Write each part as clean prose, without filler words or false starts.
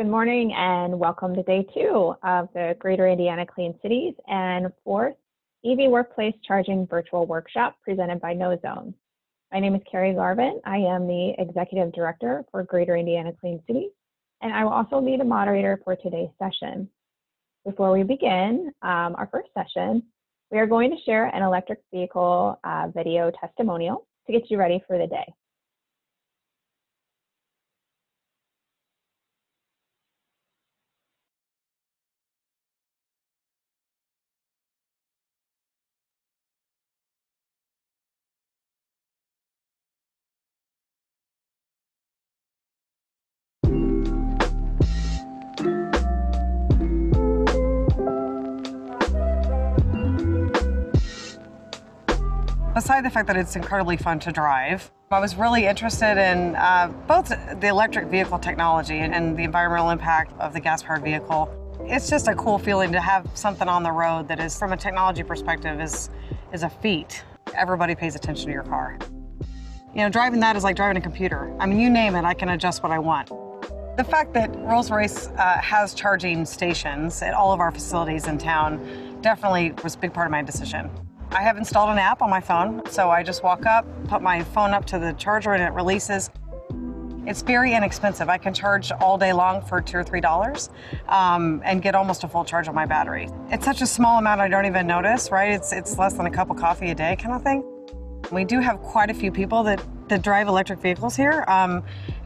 Good morning and welcome to day 2 of the Greater Indiana Clean Cities and 4th EV Workplace Charging Virtual Workshop presented by NoZone. My name is Carrie Garvin. I am the Executive Director for Greater Indiana Clean Cities, and I will also be the moderator for today's session. Before we begin our first session, we are going to share an electric vehicle video testimonial to get you ready for the day. Beside the fact that it's incredibly fun to drive, I was really interested in both the electric vehicle technology and the environmental impact of the gas-powered vehicle. It's just a cool feeling to have something on the road that is, from a technology perspective, is a feat. Everybody pays attention to your car. You know, driving that is like driving a computer. I mean, you name it, I can adjust what I want. The fact that Rolls-Royce has charging stations at all of our facilities in town definitely was a big part of my decision. I have installed an app on my phone, so I just walk up, put my phone up to the charger, and it releases. It's very inexpensive. I can charge all day long for $2 or $3 and get almost a full charge on my battery. It's such a small amount I don't even notice, right? It's less than a cup of coffee a day kind of thing. We do have quite a few people that drive electric vehicles here.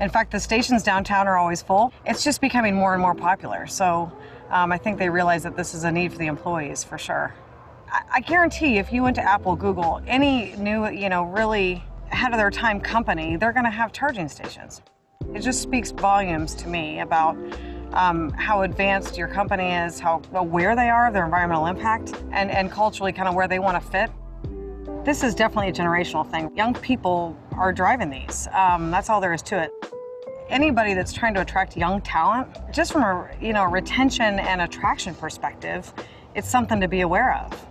In fact, the stations downtown are always full. It's just becoming more and more popular. So I think they realize that this is a need for the employees for sure. I guarantee if you went to Apple, Google, any new, really ahead of their time company, they're going to have charging stations. It just speaks volumes to me about how advanced your company is, how aware they are of their environmental impact, and culturally kind of where they want to fit. This is definitely a generational thing. Young people are driving these. That's all there is to it. Anybody that's trying to attract young talent, just from a retention and attraction perspective, it's something to be aware of.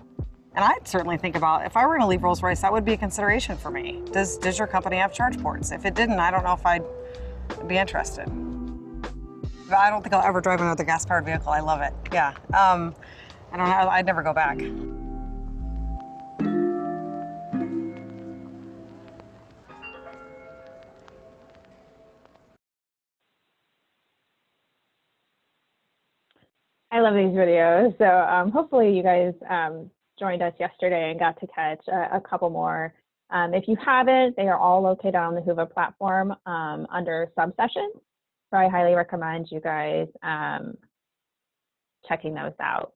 And I'd certainly think about, if I were going to leave Rolls-Royce, that would be a consideration for me. Does your company have charge ports? If it didn't, I don't know if I'd be interested. But I don't think I'll ever drive another gas-powered vehicle. I love it. Yeah. I don't know. I'd never go back. I love these videos. So hopefully you guys joined us yesterday and got to catch a couple more. If you haven't, they are all located on the Whova platform under subsessions. So I highly recommend you guys checking those out.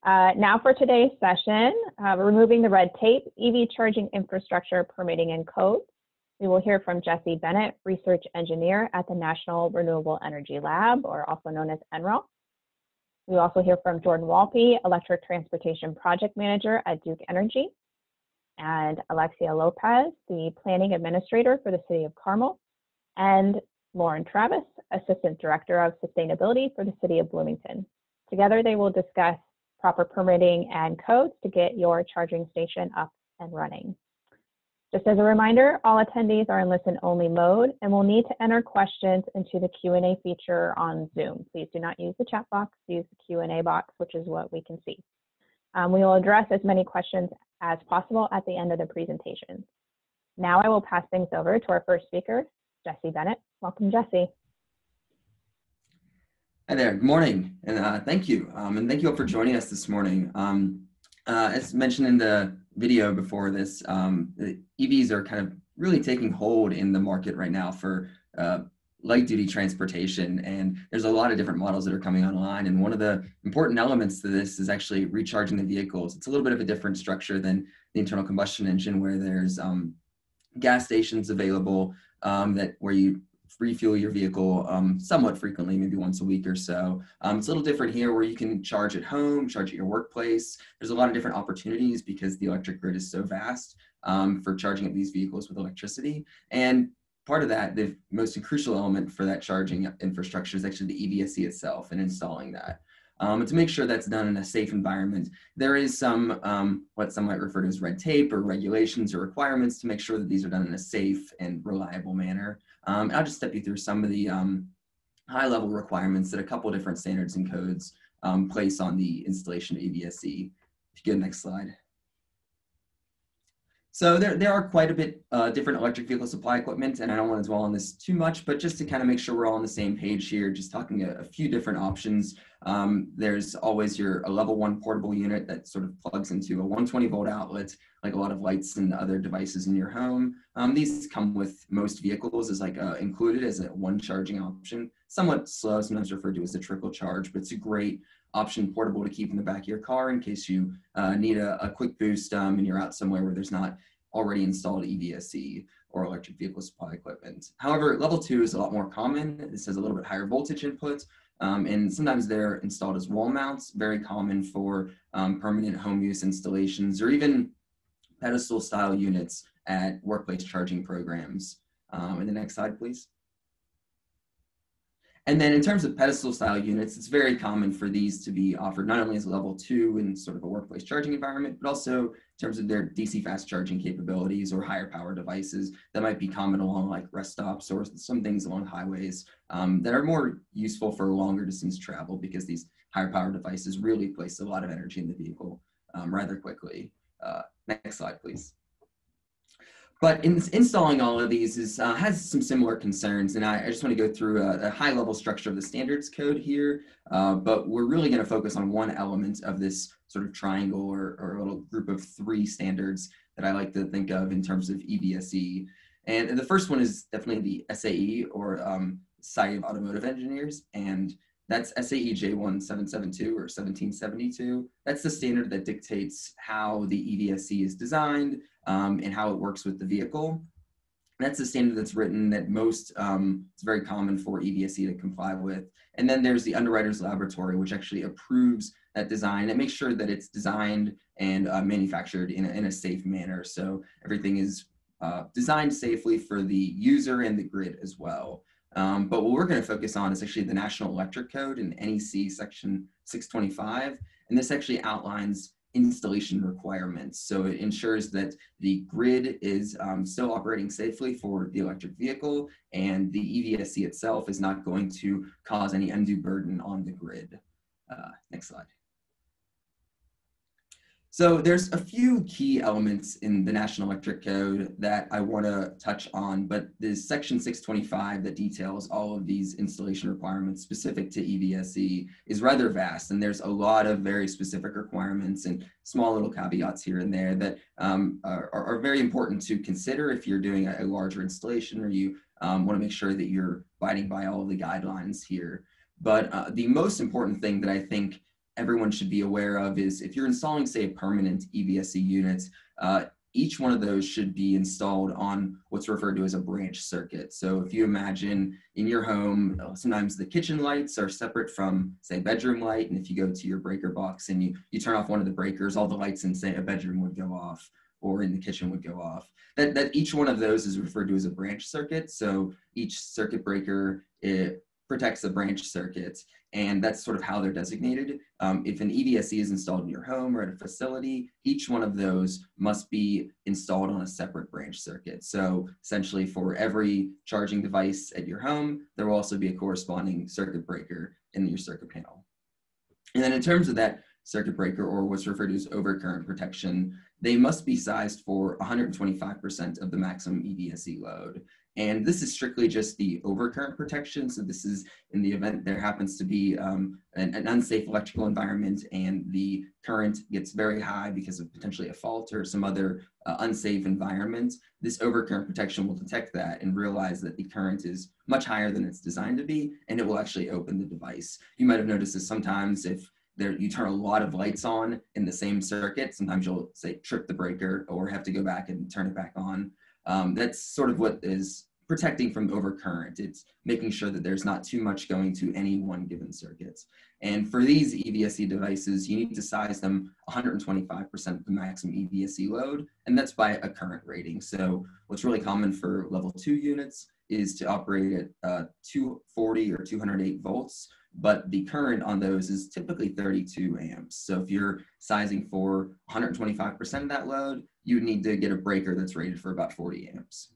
Now for today's session, removing the red tape, EV charging infrastructure, permitting and code. We will hear from Jesse Bennett, Research Engineer at the National Renewable Energy Lab, or also known as NREL. We will also hear from Jordan Walpe, Electric Transportation Project Manager at Duke Energy, and Alexia Lopez, the Planning Administrator for the City of Carmel, and Lauren Travis, Assistant Director of Sustainability for the City of Bloomington. Together, they will discuss proper permitting and codes to get your charging station up and running. Just as a reminder, all attendees are in listen-only mode and will need to enter questions into the Q&A feature on Zoom. Please do not use the chat box, use the Q&A box, which is what we can see. We will address as many questions as possible at the end of the presentation. Now I will pass things over to our first speaker, Jesse Bennett. Welcome, Jesse. Hi there, good morning, and thank you. And thank you all for joining us this morning. As mentioned in the video before this, the EVs are kind of really taking hold in the market right now for light duty transportation, and there's a lot of different models that are coming online, and one of the important elements to this is actually recharging the vehicles. It's a little bit of a different structure than the internal combustion engine, where there's gas stations available where you refuel your vehicle somewhat frequently, maybe once a week or so. It's a little different here, where you can charge at home, charge at your workplace. There's a lot of different opportunities because the electric grid is so vast for charging up these vehicles with electricity. And part of that, the most crucial element for that charging infrastructure is actually the EVSE itself and installing that. And to make sure that's done in a safe environment, there is some, what some might refer to as red tape or regulations or requirements to make sure that these are done in a safe and reliable manner. I'll just step you through some of the high-level requirements that a couple different standards and codes place on the installation of EVSE. If you go next slide. So there are quite a bit different electric vehicle supply equipment, and I don't want to dwell on this too much, but just to kind of make sure we're all on the same page here, just talking a few different options. There's always a level 1 portable unit that sort of plugs into a 120 volt outlet, like a lot of lights and other devices in your home. These come with most vehicles as included as a one charging option, somewhat slow, sometimes referred to as a trickle charge, but it's a great option, portable, to keep in the back of your car in case you need a quick boost and you're out somewhere where there's not already installed EVSE or electric vehicle supply equipment. However, level 2 is a lot more common. This has a little bit higher voltage input, and sometimes they're installed as wall mounts, very common for permanent home use installations, or even pedestal style units at workplace charging programs. And the next slide, please. And then in terms of pedestal style units, it's very common for these to be offered not only as a level 2 in sort of a workplace charging environment, but also in terms of their DC fast charging capabilities or higher power devices that might be common along like rest stops or some things along highways that are more useful for longer distance travel, because these higher power devices really place a lot of energy in the vehicle rather quickly. Next slide, please. But installing all of these has some similar concerns, and I just want to go through a high-level structure of the standards code here, but we're really going to focus on one element of this sort of triangle or a little group of 3 standards that I like to think of in terms of EVSE. And the first one is definitely the SAE, or Society of Automotive Engineers, and that's SAE J1772 or 1772. That's the standard that dictates how the EVSE is designed and how it works with the vehicle. That's the standard that's written that most, it's very common for EVSE to comply with. And then there's the Underwriters Laboratory, which actually approves that design and makes sure that it's designed and manufactured in a safe manner. So everything is designed safely for the user and the grid as well. But what we're going to focus on is actually the National Electric Code in NEC section 625. And this actually outlines installation requirements. So it ensures that the grid is still operating safely for the electric vehicle, and the EVSE itself is not going to cause any undue burden on the grid. Next slide. So there's a few key elements in the National Electric Code that I want to touch on, but this section 625 that details all of these installation requirements specific to EVSE is rather vast, and there's a lot of very specific requirements and small little caveats here and there that are very important to consider if you're doing a larger installation or you want to make sure that you're abiding by all of the guidelines here. But the most important thing that I think everyone should be aware of is if you're installing, say, a permanent EVSE unit, each one of those should be installed on what's referred to as a branch circuit. So if you imagine in your home, sometimes the kitchen lights are separate from, say, bedroom light, and if you go to your breaker box and you turn off one of the breakers, all the lights in, say, a bedroom would go off or in the kitchen would go off. That each one of those is referred to as a branch circuit. So each circuit breaker, it protects the branch circuit, and that's sort of how they're designated. If an EVSE is installed in your home or at a facility, each one of those must be installed on a separate branch circuit. So essentially for every charging device at your home, there will also be a corresponding circuit breaker in your circuit panel. And then in terms of that circuit breaker, or what's referred to as overcurrent protection, they must be sized for 125% of the maximum EVSE load. And this is strictly just the overcurrent protection. So this is in the event there happens to be an unsafe electrical environment and the current gets very high because of potentially a fault or some other unsafe environment. This overcurrent protection will detect that and realize that the current is much higher than it's designed to be, and it will actually open the device. You might have noticed this sometimes if you turn a lot of lights on in the same circuit, sometimes you'll, say, trip the breaker or have to go back and turn it back on. That's sort of what is protecting from overcurrent. It's making sure that there's not too much going to any one given circuit. And for these EVSE devices, you need to size them 125% of the maximum EVSE load, and that's by a current rating. So what's really common for level 2 units is to operate at 240 or 208 volts, but the current on those is typically 32 amps. So if you're sizing for 125% of that load, you need to get a breaker that's rated for about 40 amps.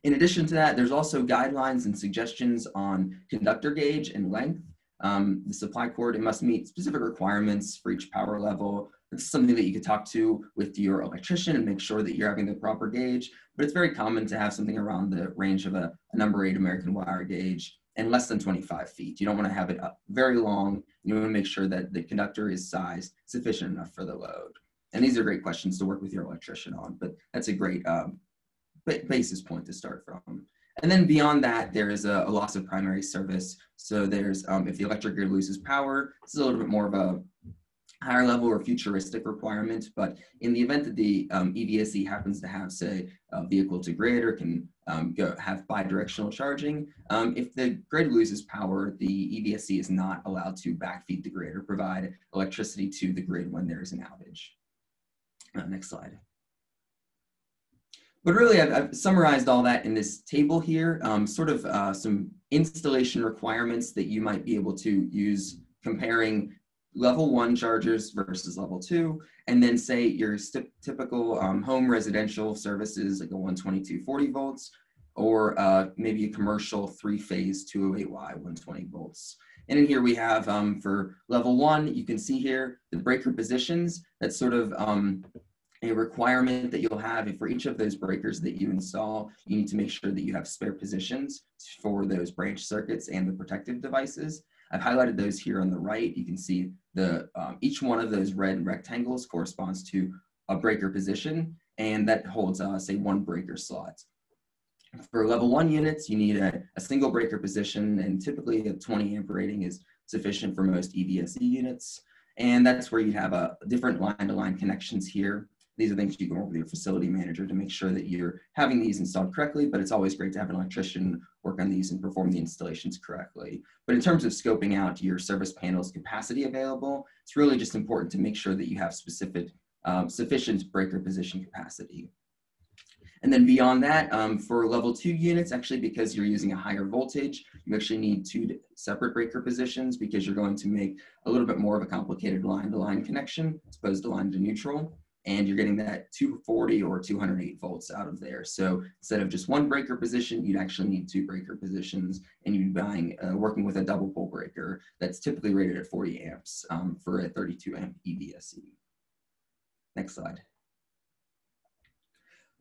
In addition to that, there's also guidelines and suggestions on conductor gauge and length. The supply cord, it must meet specific requirements for each power level. It's something that you could talk to with your electrician and make sure that you're having the proper gauge, but it's very common to have something around the range of a number 8 American wire gauge and less than 25 feet. You don't want to have it up very long. You want to make sure that the conductor is sized sufficient enough for the load. And these are great questions to work with your electrician on, but that's a great basis point to start from. And then beyond that, there is a loss of primary service. So there's, if the electric grid loses power, this is a little bit more of a higher level or futuristic requirement, but in the event that the EVSE happens to have, say, a vehicle to grid or can have bidirectional charging, if the grid loses power, the EVSE is not allowed to backfeed the grid or provide electricity to the grid when there is an outage. Next slide. But really, I've summarized all that in this table here, some installation requirements that you might be able to use comparing level 1 chargers versus level 2, and then say your typical home residential services like a 122 40 volts, or maybe a commercial 3-phase 208Y 120 volts. And in here we have for level 1, you can see here the breaker positions. That's sort of a requirement that you'll have for each of those breakers that you install. You need to make sure that you have spare positions for those branch circuits and the protective devices. I've highlighted those here on the right. You can see the each one of those red rectangles corresponds to a breaker position, and that holds, say, 1 breaker slot. For level 1 units, you need a single breaker position, and typically a 20 amp rating is sufficient for most EVSE units. And that's where you have different line-to-line connections here. These are things you can work with your facility manager to make sure that you're having these installed correctly, but it's always great to have an electrician work on these and perform the installations correctly. But in terms of scoping out your service panel's capacity available, it's really just important to make sure that you have sufficient breaker position capacity. And then beyond that, for level 2 units, actually, because you're using a higher voltage, you actually need 2 separate breaker positions because you're going to make a little bit more of a complicated line-to-line connection as opposed to line to neutral. And you're getting that 240 or 208 volts out of there. So instead of just 1 breaker position, you'd actually need 2 breaker positions, and you'd be working with a double pole breaker that's typically rated at 40 amps for a 32 amp EVSE. Next slide.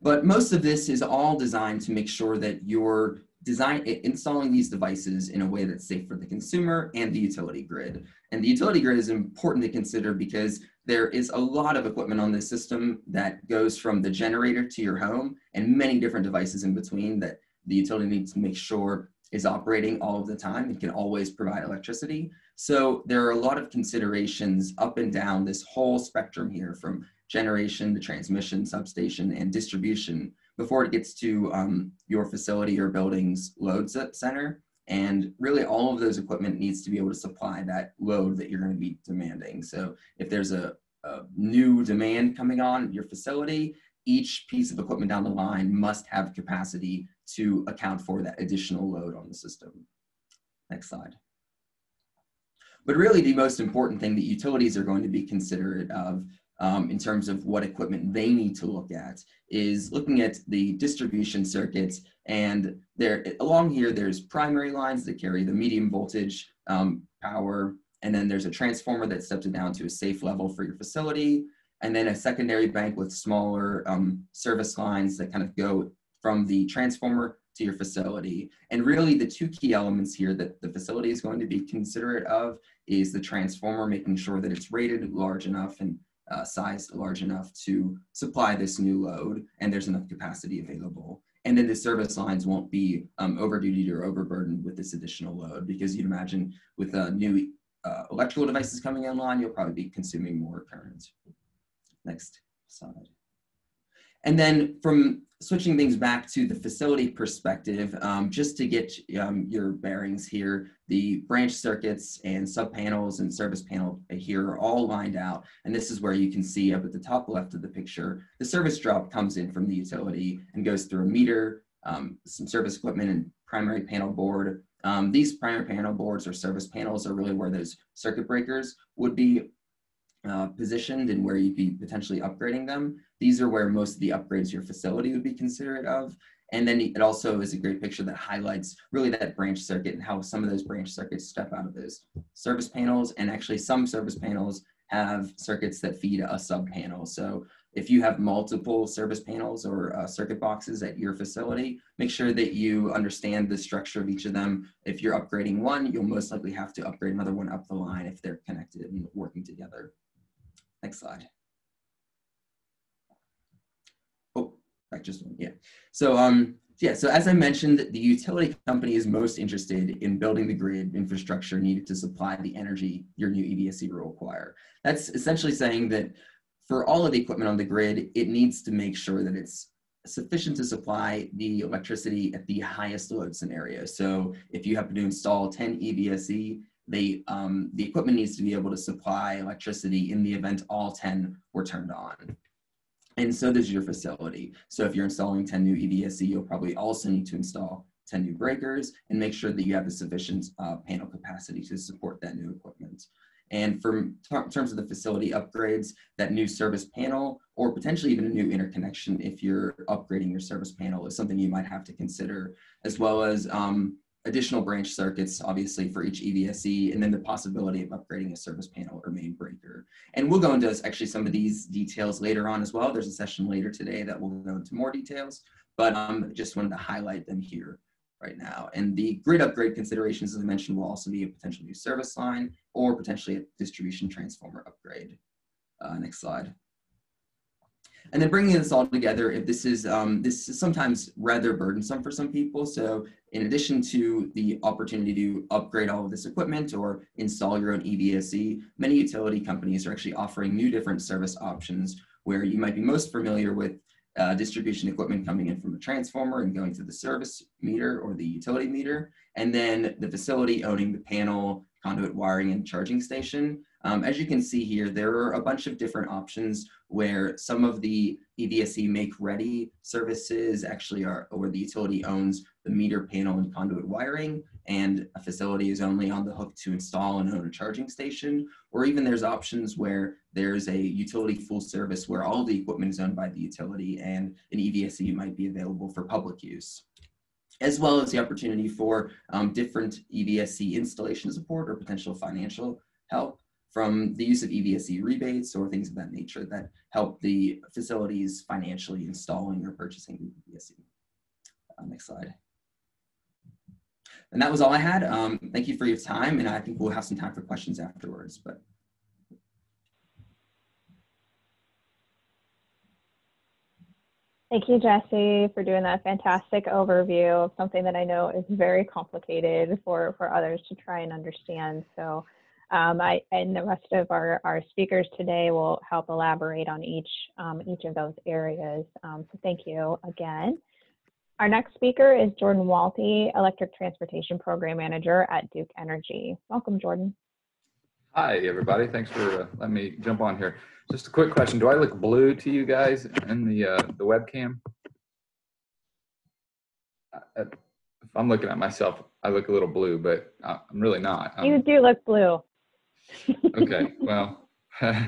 But most of this is all designed to make sure that you're installing these devices in a way that's safe for the consumer and the utility grid. And the utility grid is important to consider because there is a lot of equipment on this system that goes from the generator to your home and many different devices in between that the utility needs to make sure is operating all of the time and can always provide electricity. So there are a lot of considerations up and down this whole spectrum here, from generation to transmission, substation, and distribution before it gets to your facility or building's load center. And really all of those equipment needs to be able to supply that load that you're going to be demanding. So if there's a new demand coming on your facility, each piece of equipment down the line must have capacity to account for that additional load on the system. Next slide. But really the most important thing that utilities are going to be considerate of in terms of what equipment they need to look at is looking at the distribution circuits. And along here, there's primary lines that carry the medium voltage power. And then there's a transformer that steps it down to a safe level for your facility. And then a secondary bank with smaller service lines that kind of go from the transformer to your facility. And really the 2 key elements here that the facility is going to be considerate of is the transformer, making sure that it's rated large enough and sized large enough to supply this new load and there's enough capacity available. And then the service lines won't be overduty or overburdened with this additional load, because you'd imagine with new electrical devices coming online, you'll probably be consuming more current. Next slide. And then from switching things back to the facility perspective, just to get your bearings here, the branch circuits and subpanels and service panel here are all lined out. And this is where you can see up at the top left of the picture, the service drop comes in from the utility and goes through a meter, some service equipment and primary panel board. These primary panel boards or service panels are really where those circuit breakers would be positioned and where you'd be potentially upgrading them. These are where most of the upgrades your facility would be considerate of. And then it also is a great picture that highlights really that branch circuit and how some of those branch circuits step out of those service panels. And actually some service panels have circuits that feed a sub panel. So if you have multiple service panels or circuit boxes at your facility, make sure that you understand the structure of each of them. If you're upgrading one, you'll most likely have to upgrade another one up the line if they're connected and working together. Next slide. Oh, back just one, yeah. So so as I mentioned, the utility company is most interested in building the grid infrastructure needed to supply the energy your new EVSE will require. That's essentially saying that for all of the equipment on the grid, it needs to make sure that it's sufficient to supply the electricity at the highest load scenario. So if you happen to install 10 EVSE, the equipment needs to be able to supply electricity in the event all 10 were turned on. And so does your facility. So if you're installing 10 new EVSE, you'll probably also need to install 10 new breakers and make sure that you have the sufficient panel capacity to support that new equipment. And for terms of the facility upgrades, that new service panel or potentially even a new interconnection if you're upgrading your service panel is something you might have to consider, as well as additional branch circuits, obviously, for each EVSE, and then the possibility of upgrading a service panel or main breaker. And we'll go into actually some of these details later on as well. There's a session later today that will go into more details, but just wanted to highlight them here right now. And the grid upgrade considerations, as I mentioned, will also be a potential new service line or potentially a distribution transformer upgrade. Next slide. And then bringing this all together, if this is sometimes rather burdensome for some people. So in addition to the opportunity to upgrade all of this equipment or install your own EVSE, many utility companies are actually offering new different service options where you might be most familiar with distribution equipment coming in from a transformer and going to the service meter or the utility meter, and then the facility owning the panel, conduit wiring, and charging station. As you can see here, there are a bunch of different options where some of the EVSE make-ready services actually are, where the utility owns the meter, panel, and conduit wiring, and a facility is only on the hook to install and own a charging station. Or even there's options where there's a utility full service where all the equipment is owned by the utility and an EVSE might be available for public use, as well as the opportunity for different EVSE installation support or potential financial help from the use of EVSE rebates or things of that nature that help the facilities financially installing or purchasing the EVSE. Next slide. And that was all I had. Thank you for your time, and I think we'll have some time for questions afterwards. But thank you, Jesse, for doing that fantastic overview of something that I know is very complicated for others to try and understand. So and the rest of our speakers today will help elaborate on each of those areas. So thank you again. Our next speaker is Jordan Walty, Electric Transportation Program Manager at Duke Energy. Welcome, Jordan. Hi, everybody. Thanks for letting me jump on here. Just a quick question. Do I look blue to you guys in the webcam? If I'm looking at myself, I look a little blue, but I'm really not. You do look blue. Okay. Well,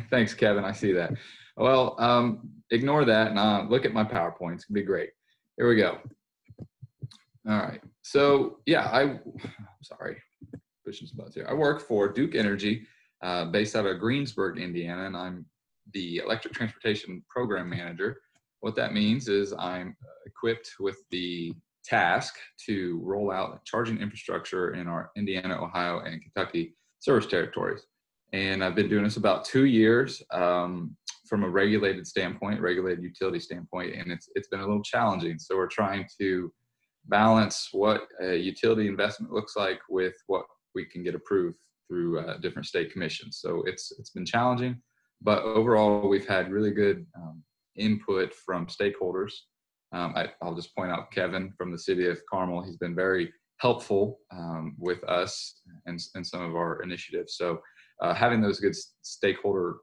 thanks, Kevin. I see that. Well, ignore that and look at my PowerPoint. It's going to be great. Here we go. All right. So, yeah, sorry, pushing some buttons here. I work for Duke Energy, based out of Greensburg, Indiana, and I'm the Electric Transportation Program Manager. What that means is I'm equipped with the task to roll out charging infrastructure in our Indiana, Ohio, and Kentucky service territories. And I've been doing this about 2 years from a regulated standpoint, regulated utility standpoint, and it's been a little challenging. So we're trying to balance what a utility investment looks like with what we can get approved through different state commissions. So it's been challenging, but overall we've had really good input from stakeholders. I'll just point out Kevin from the city of Carmel. He's been very helpful with us and some of our initiatives. So having those good stakeholder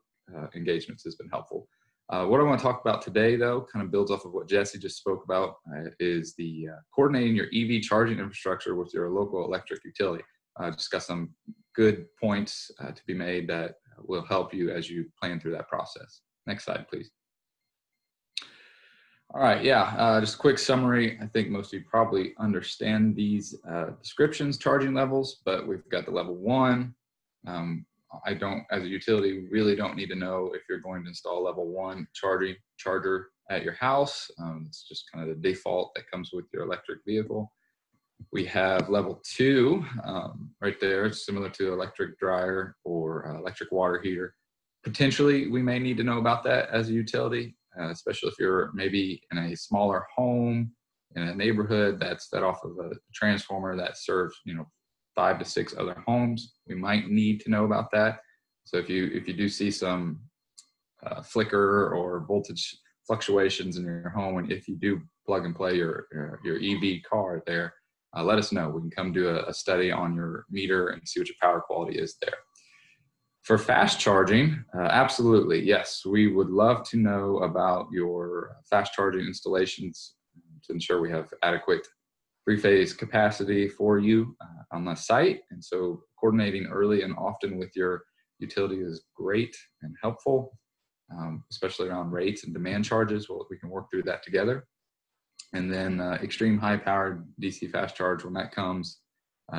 engagements has been helpful. What I want to talk about today, though, kind of builds off of what Jesse just spoke about, is the coordinating your EV charging infrastructure with your local electric utility. Just got some good points to be made that will help you as you plan through that process. Next slide, please. All right, yeah, just a quick summary. I think most of you probably understand these descriptions, charging levels, but we've got the level 1. I don't, as a utility, really don't need to know if you're going to install level 1 charger at your house. It's just kind of the default that comes with your electric vehicle. We have level 2 right there. It's similar to electric dryer or electric water heater. Potentially, we may need to know about that as a utility, especially if you're maybe in a smaller home in a neighborhood that's fed off of a transformer that serves, 5 to 6 other homes. We might need to know about that. So if you do see some flicker or voltage fluctuations in your home, and if you do plug and play your EV car there, let us know. We can come do a study on your meter and see what your power quality is there. For fast charging, absolutely, yes. We would love to know about your fast charging installations to ensure we have adequate three-phase capacity for you on the site. And so coordinating early and often with your utility is great and helpful, especially around rates and demand charges. Well, we can work through that together. And then extreme high-powered DC fast charge, when that comes,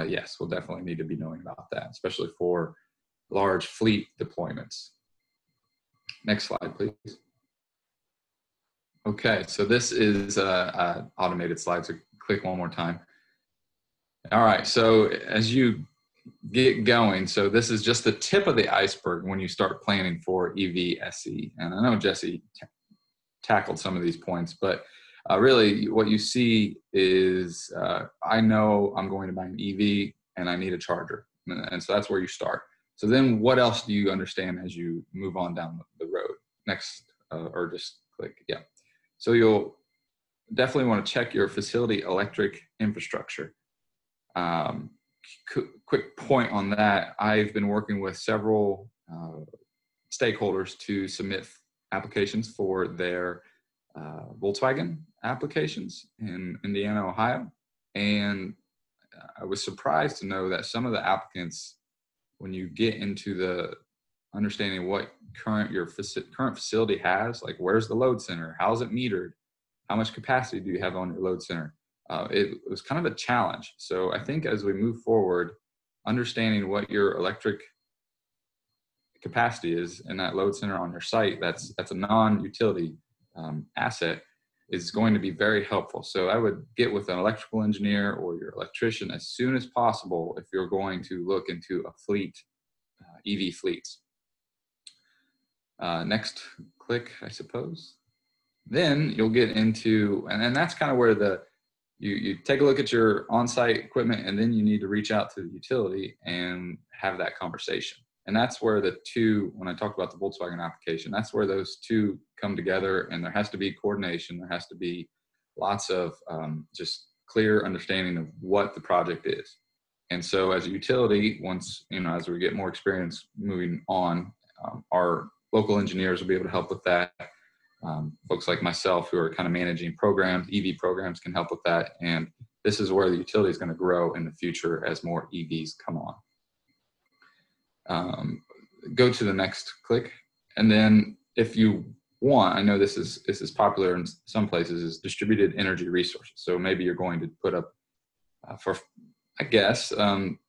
yes, we'll definitely need to be knowing about that, especially for large fleet deployments. Next slide, please. Okay, so this is an automated slide, so click one more time. All right, so as you get going, so this is just the tip of the iceberg when you start planning for EVSE. And I know Jesse tackled some of these points, but really what you see is I know I'm going to buy an EV and I need a charger. And so that's where you start. So then what else do you understand as you move on down the road? Next, or just click, yeah. So you'll definitely want to check your facility electric infrastructure. Quick point on that, I've been working with several stakeholders to submit applications for their Volkswagen applications in Indiana, Ohio. And I was surprised to know that some of the applicants, when you get into the understanding what your current facility has, like where's the load center, how's it metered, how much capacity do you have on your load center, it was kind of a challenge. So I think as we move forward, understanding what your electric capacity is in that load center on your site, that's a non-utility asset, is going to be very helpful. So I would get with an electrical engineer or your electrician as soon as possible if you're going to look into a fleet, EV fleets. Next click, I suppose. Then you'll get into, and that's kind of where you take a look at your on-site equipment, and then you need to reach out to the utility and have that conversation. And that's where the two, when I talk about the Volkswagen application, that's where those two come together, and there has to be coordination. There has to be lots of just clear understanding of what the project is. And so as a utility, once, as we get more experience moving on, our local engineers will be able to help with that. Folks like myself who are kind of managing programs, EV programs, can help with that. And this is where the utility is going to grow in the future as more EVs come on. Go to the next click. And then if you want, I know this is popular in some places, is distributed energy resources. So maybe you're going to put up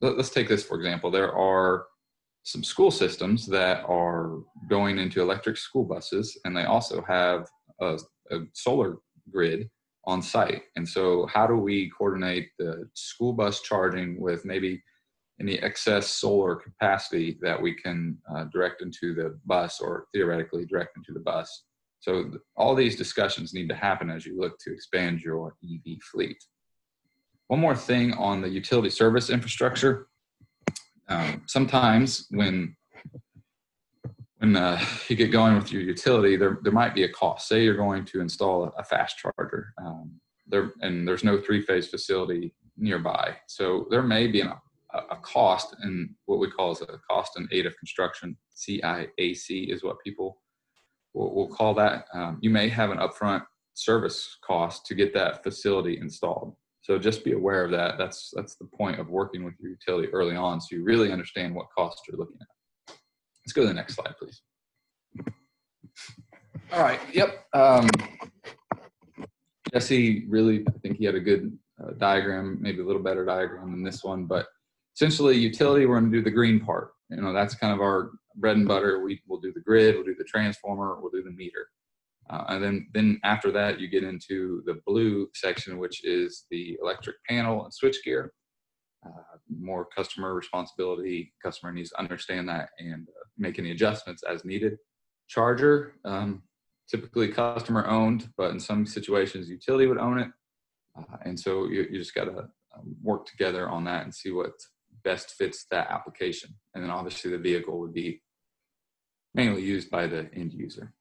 let's take this for example. There are some school systems that are going into electric school buses, and they also have a solar grid on site. And so how do we coordinate the school bus charging with maybe any excess solar capacity that we can direct into the bus, or theoretically direct into the bus? So all these discussions need to happen as you look to expand your EV fleet. One more thing on the utility service infrastructure. Sometimes when you get going with your utility, there might be a cost. Say you're going to install a fast charger, and there's no three-phase facility nearby. So there may be a cost in what we call as a cost in aid of construction. CIAC is what people will call that. You may have an upfront service cost to get that facility installed. So just be aware of that. That's the point of working with your utility early on, so you really understand what costs you're looking at. Let's go to the next slide, please. All right. Yep. Jesse really, I think he had a good diagram, maybe a little better diagram than this one, but essentially utility, we're going to do the green part. That's kind of our bread and butter. We'll do the grid, we'll do the transformer, we'll do the meter. And then after that, you get into the blue section, which is the electric panel and switchgear. More customer responsibility. Customer needs to understand that and make any adjustments as needed. Charger, typically customer owned, but in some situations utility would own it. And so you just got to work together on that and see what best fits that application. And then obviously the vehicle would be mainly used by the end user.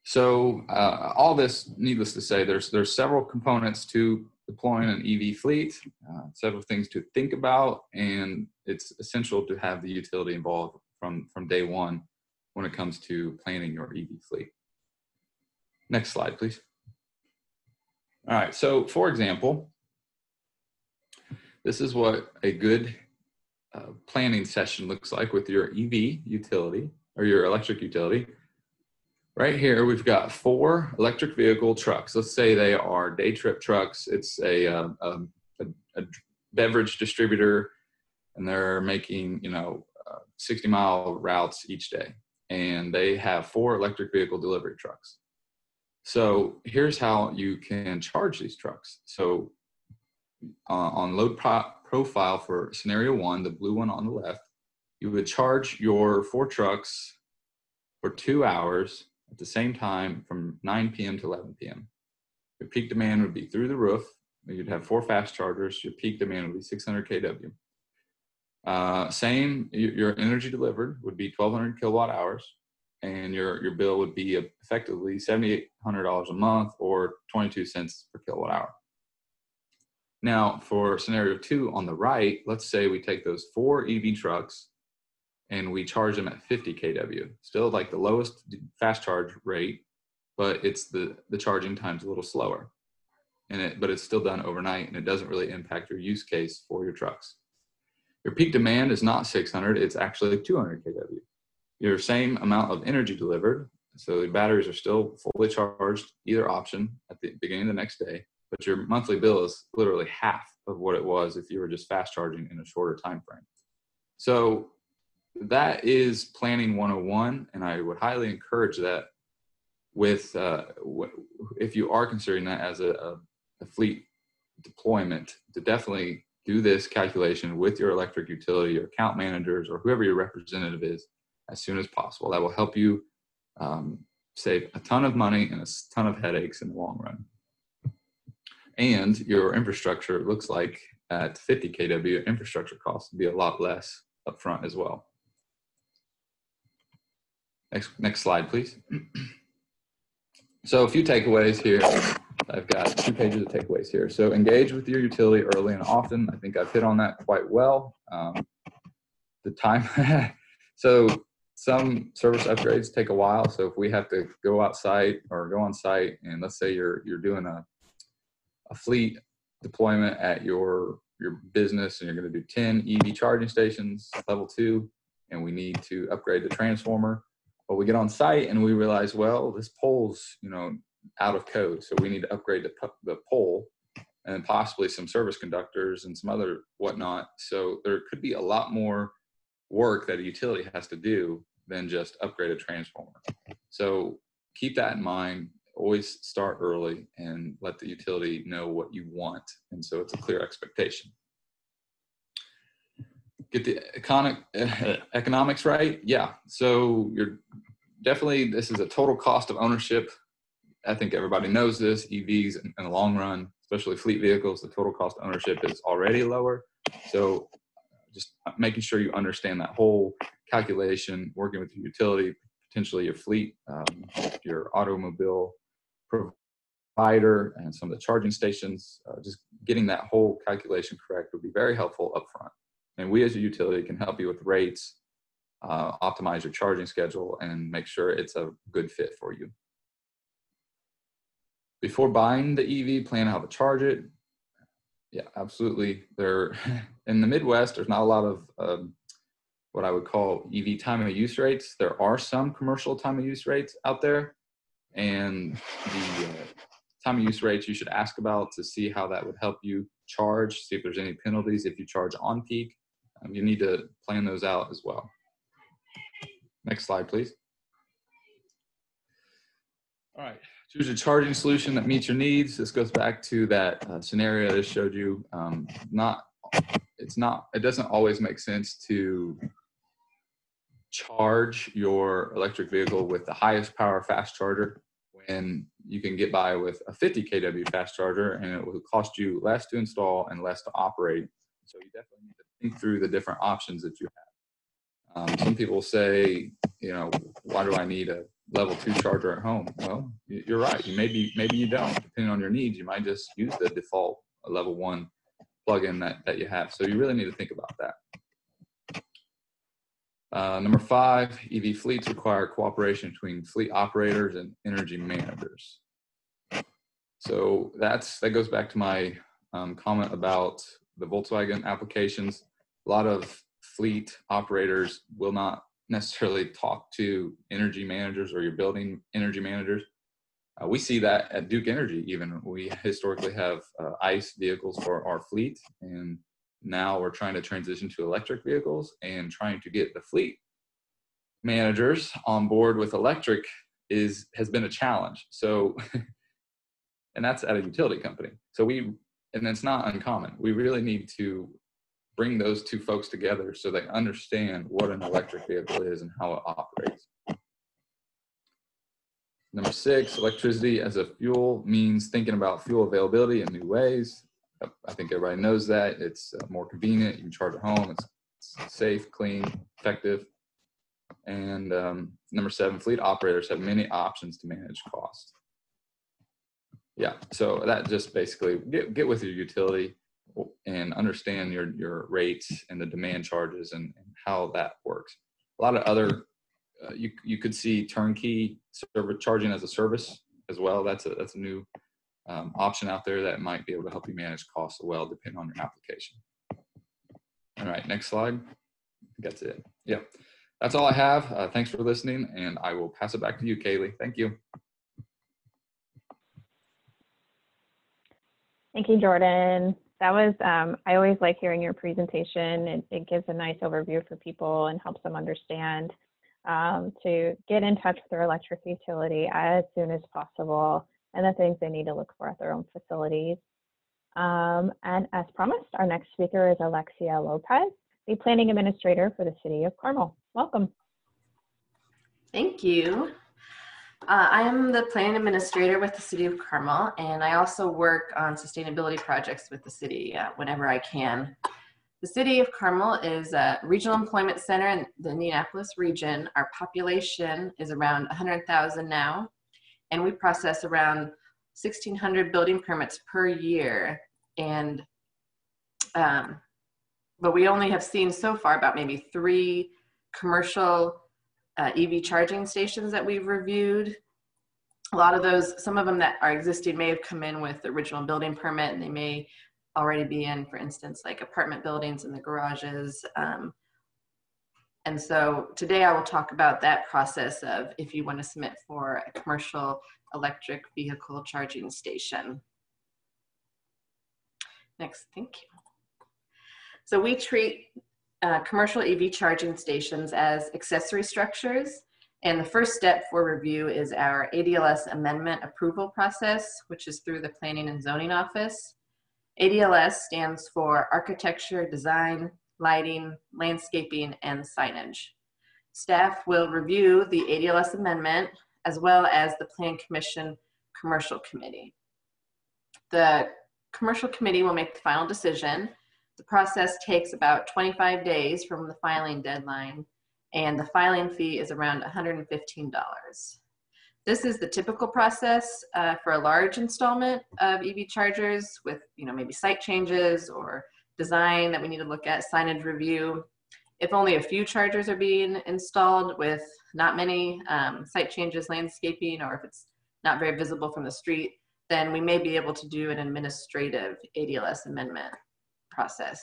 So all this, needless to say, there's several components to deploying an EV fleet, several things to think about, and it's essential to have the utility involved from day one when it comes to planning your EV fleet. Next slide, please. All right, so for example, this is what a good planning session looks like with your EV utility or your electric utility. Right here, we've got 4 electric vehicle trucks. Let's say they are day trip trucks. It's a beverage distributor, and they're making 60-mile routes each day, and they have 4 electric vehicle delivery trucks. So here's how you can charge these trucks. So on load profile for scenario 1, the blue one on the left, you would charge your 4 trucks for 2 hours at the same time from 9 p.m. to 11 p.m. Your peak demand would be through the roof. You'd have 4 fast chargers. Your peak demand would be 600 kW. Your energy delivered would be 1,200 kilowatt hours, and your bill would be effectively $7,800 a month or 22 cents per kilowatt hour. Now, for scenario 2 on the right, let's say we take those 4 EV trucks and we charge them at 50 kW. Still like the lowest fast charge rate, but it's the charging time's a little slower. But it's still done overnight, and it doesn't really impact your use case for your trucks. Your peak demand is not 600, it's actually 200 kW. Your same amount of energy delivered, so the batteries are still fully charged, either option at the beginning of the next day, but your monthly bill is literally half of what it was if you were just fast charging in a shorter time frame. So that is planning 101, and I would highly encourage that with if you are considering that as a fleet deployment, to definitely do this calculation with your electric utility, your account managers, or whoever your representative is as soon as possible. That will help you save a ton of money and a ton of headaches in the long run. And your infrastructure looks like at 50 kW, infrastructure costs will be a lot less upfront as well. Next slide, please. So a few takeaways here. I've got 2 pages of takeaways here. So engage with your utility early and often. I think I've hit on that quite well. The time, so some service upgrades take a while. So if we have to go outside or go on site, and let's say you're doing a fleet deployment at your business, and you're going to do 10 EV charging stations, level 2, and we need to upgrade the transformer. But we get on site and we realize, well, this pole's, out of code. So we need to upgrade the pole and possibly some service conductors and some other whatnot. So there could be a lot more work that a utility has to do than just upgrade a transformer. So keep that in mind. Always start early and let the utility know what you want. And so it's a clear expectation. Get the economics right. Yeah. So this is a total cost of ownership. I think everybody knows this. EVs in the long run, especially fleet vehicles, the total cost of ownership is already lower. So just making sure you understand that whole calculation, working with your utility, potentially your fleet, your automobile provider, and some of the charging stations, just getting that whole calculation correct would be very helpful upfront. And we as a utility can help you with rates, optimize your charging schedule, and make sure it's a good fit for you. Before buying the EV, plan how to charge it. Yeah, absolutely. In the Midwest, there's not a lot of what I would call EV time of use rates. There are some commercial time of use rates out there, and time of use rates you should ask about to see how that would help you charge, see if there's any penalties if you charge on peak. You need to plan those out as well. Next slide, please. All right, choose a charging solution that meets your needs. This goes back to that scenario I just showed you. It doesn't always make sense to charge your electric vehicle with the highest power fast charger when you can get by with a 50 kW fast charger, and it will cost you less to install and less to operate. So you definitely need to think through the different options that you have. Some people say, you know, why do I need a level 2 charger at home? Well, you're right. Maybe you don't. Depending on your needs, you might just use the default level 1 plug-in that you have. So you really need to think about that. Number 5, EV fleets require cooperation between fleet operators and energy managers. So that goes back to my comment about the Volkswagen applications. A lot of fleet operators will not necessarily talk to energy managers or your building energy managers. We see that at Duke Energy even. We historically have ICE vehicles for our fleet, and now we're trying to transition to electric vehicles, and trying to get the fleet managers on board with electric has been a challenge. So, and that's at a utility company. So and it's not uncommon. We really need to bring those two folks together so they understand what an electric vehicle is and how it operates. Number 6, electricity as a fuel means thinking about fuel availability in new ways. I think everybody knows that. It's more convenient. You can charge at home. It's safe, clean, effective. And number 7, fleet operators have many options to manage cost. Yeah, so that just basically get with your utility and understand your rates and the demand charges and how that works. A lot of other, you could see turnkey charging as a service as well. That's a new option out there that might be able to help you manage costs well, depending on your application. All right, next slide. That's it. Yeah, that's all I have. Thanks for listening, and I will pass it back to you, Kaylee. Thank you. Thank you, Jordan. That was, I always like hearing your presentation. It gives a nice overview for people and helps them understand to get in touch with their electric utility as soon as possible and the things they need to look for at their own facilities. And as promised, our next speaker is Alexia Lopez, the Planning Administrator for the City of Carmel. Welcome. Thank you. I am the Planning Administrator with the City of Carmel, and I also work on sustainability projects with the city whenever I can. The City of Carmel is a regional employment center in the Indianapolis region. Our population is around 100,000 now, and we process around 1,600 building permits per year. And but we only have seen so far about maybe 3 commercial EV charging stations that we've reviewed. A lot of those, some of them that are existing may have come in with the original building permit, and they may already be in, for instance, like apartment buildings and the garages. And so today I will talk about that process of if you want to submit for a commercial electric vehicle charging station. Next, thank you. So we treat commercial EV charging stations as accessory structures. And the first step for review is our ADLS amendment approval process, which is through the Planning and Zoning Office. ADLS stands for Architecture, Design, Lighting, Landscaping, and Signage. Staff will review the ADLS amendment as well as the Plan Commission Commercial Committee. The Commercial Committee will make the final decision. The process takes about 25 days from the filing deadline, and the filing fee is around $115. This is the typical process for a large installment of EV chargers with, maybe site changes or design that we need to look at, signage review. If only a few chargers are being installed with not many site changes, landscaping, or if it's not very visible from the street, then we may be able to do an administrative ADLS amendment process.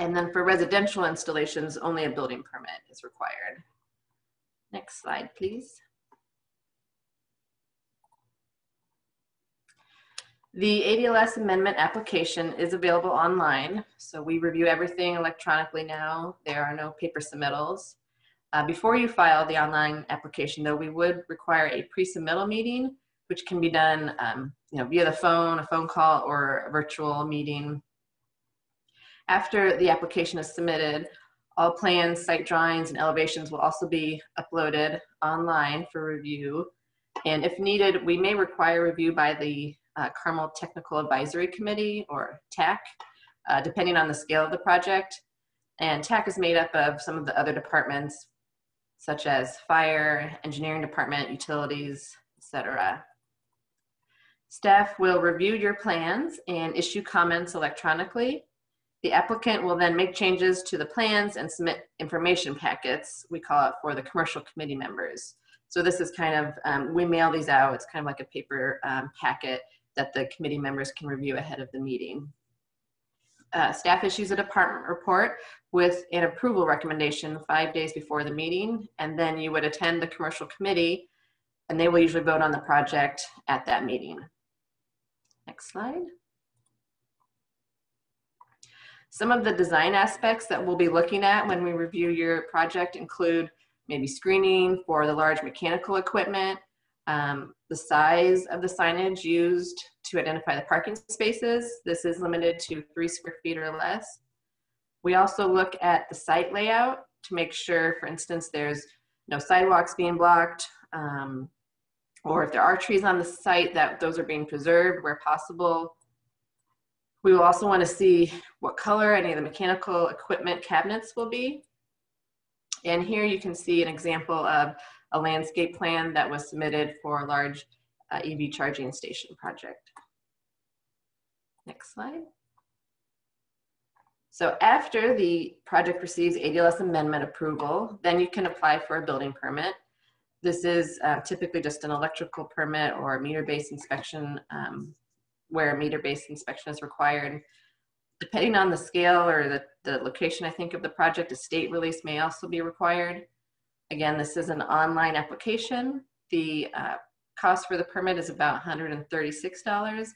And then for residential installations, only a building permit is required. Next slide, please. The ADLS amendment application is available online, so we review everything electronically now. There are no paper submittals. Before you file the online application, though, we would require a pre-submittal meeting, which can be done via the phone, a phone call, or a virtual meeting. After the application is submitted, all plans, site drawings, and elevations will also be uploaded online for review. And if needed, we may require review by the Carmel Technical Advisory Committee, or TAC, depending on the scale of the project. And TAC is made up of some of the other departments, such as fire, engineering department, utilities, etc. Staff will review your plans and issue comments electronically. The applicant will then make changes to the plans and submit information packets, we call it, for the commercial committee members. So this is kind of, we mail these out. It's kind of like a paper packet that the committee members can review ahead of the meeting. Staff issues a department report with an approval recommendation 5 days before the meeting, and then you would attend the commercial committee, and they will usually vote on the project at that meeting. Next slide. Some of the design aspects that we'll be looking at when we review your project include maybe screening for the large mechanical equipment, the size of the signage used to identify the parking spaces. This is limited to 3 square feet or less. We also look at the site layout to make sure, for instance, there's no sidewalks being blocked, or if there are trees on the site, that those are being preserved where possible. We will also want to see what color any of the mechanical equipment cabinets will be. And here you can see an example of a landscape plan that was submitted for a large EV charging station project. Next slide. So after the project receives ADLS amendment approval, then you can apply for a building permit. This is typically just an electrical permit or a meter-based inspection, where a meter-based inspection is required. Depending on the scale or the location, I think, of the project, a state release may also be required. Again, this is an online application. The cost for the permit is about $136,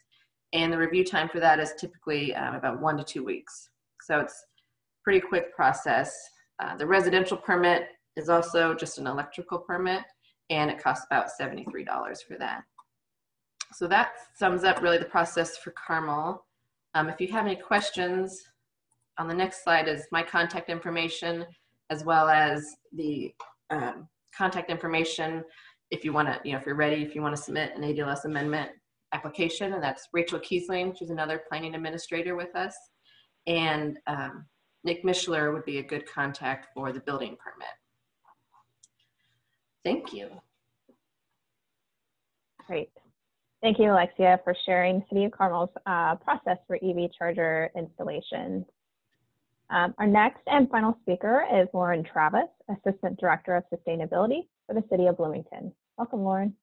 and the review time for that is typically about 1 to 2 weeks. So it's a pretty quick process. The residential permit is also just an electrical permit, and it costs about $73 for that. So that sums up really the process for Carmel. If you have any questions, on the next slide is my contact information, as well as the contact information if you want to, if you're ready, if you want to submit an ADLS amendment application, and that's Rachel Kiesling. She's another planning administrator with us. And Nick Mishler would be a good contact for the building permit. Thank you. Great. Thank you, Alexia, for sharing City of Carmel's process for EV charger installation. Our next and final speaker is Lauren Travis, Assistant Director of Sustainability for the City of Bloomington. Welcome, Lauren.